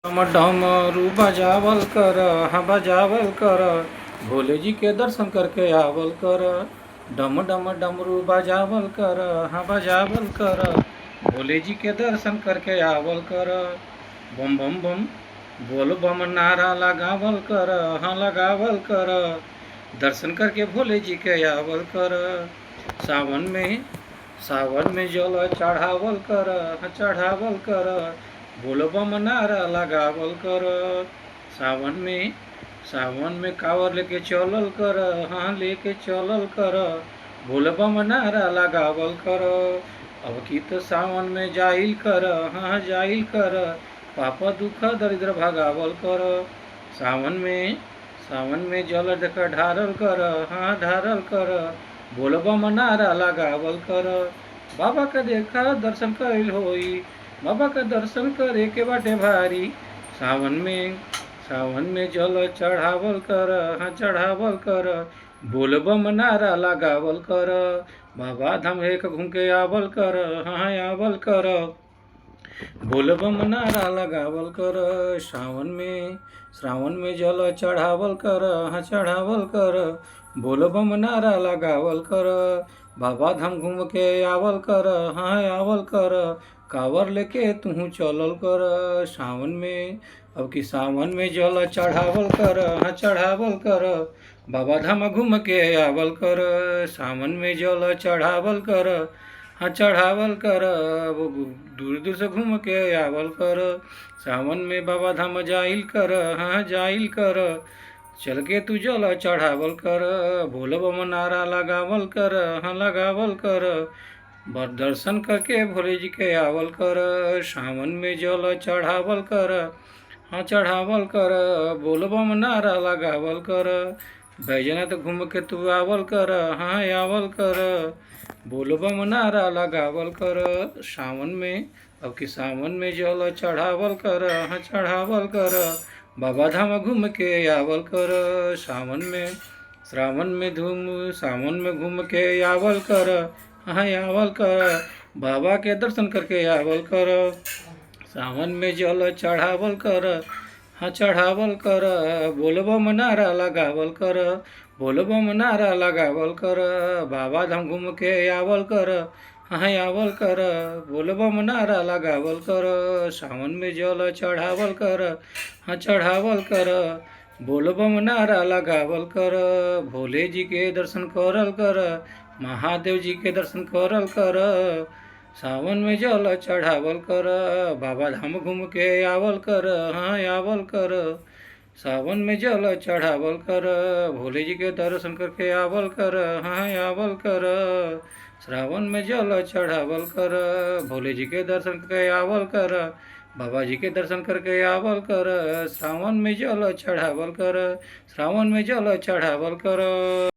डमरू बजावल कर, हाँ बजावल कर, भोले जी के दर्शन करके आवल कर। डम डम डमरू बजावल कर, हाँ बजावल कर, भोले जी के दर्शन करके आवल कर। बम बम बम बोल बम नारा लगावल कर, हाँ लगावल कर, दर्शन करके भोले जी के आवल कर। सावन में जल चढ़ावल कर, हाँ चढ़ावल कर, बोल बम नारा लगावल कर। सावन में कावर लेके चलल कर, हाँ लेके चलल कर, बोल बम नारा लगावल कर। अब की तो सावन में जाइल कर, हाँ जाइल कर, पापा दुख दरिद्र भगावल कर। सावन में जल देख ढारल कर, हाँ ढारल कर, बोल बम नारा लगावल कर। बाबा का देखा दर्शन कइल होई, बाबा का दर्शन करे के बाटे भारी। सावन में जल चढ़ावल कर, हाँ चढ़ावल कर, बोल बम नारा लगावल कर। बाबा धाम एक घूम के आवल कर, हाँ आवल कर, बोल बम नारा लगावल कर। श्रावण में जल चढ़ावल कर, हाँ चढ़ावल कर, बोल बम नारा लगावल कर। बाबा धाम घूम के आवल कर, हाँ आवल कर, कावर लेके तू चलल कर। सावन में जल चढ़ावल कर, हाँ चढ़ावल कर, बाबा धाम घूम के आवल कर। सावन में जल चढ़ावल कर, हाँ चढ़ावल कर, वो दूर दूर से घूम के आवल कर। सावन में बाबा धाम जाइल कर, हाँ जाइल कर, चल के तू जल चढ़ावल कर, भोल बम नारा लगावल कर, हाँ लगावल कर, दर्शन करके भोले जी के आवल कर। सावन में जल चढ़ावल कर, हाँ चढ़ावल कर, बोल बम नारा लगावल कर, बैजनाथ घूम के तू आवल कर, हाँ आवल कर, बोल बम नारा लगावल कर। सावन में जल चढ़ावल कर, हाँ चढ़ावल कर, बाबा धाम घूम के आवल कर। सावन में घूम के आवल कर, हाँ आवल कर, बाबा के दर्शन करके आवल कर। सावन में जल चढ़ावल कर, हाँ चढ़ावल कर, बोल बम नारा लगावल कर, बोल बम नारा लगावल कर, बाबा धाम घूम के आवल कर, हाँ आवल कर, बोल बम नारा लगावल कर। सावन में जल चढ़ावल कर, हाँ चढ़ावल कर, बोल बम नारा लगावल कर, भोले जी के दर्शन करल कर, महादेव जी के दर्शन करल कर। सावन में जल चढ़ावल कर, बाबा धाम घूम के आवल कर, हाँ आवल कर, सावन में जल चढ़ावल कर, भोले जी के दर्शन करके आवल कर, हाँ आवल कर। श्रावण में जल चढ़ावल कर, भोले जी के दर्शन करके आवल कर, बाबा जी के दर्शन करके आवल कर। सावन में जल चढ़ावल कर, सावन में जल चढ़ावल कर।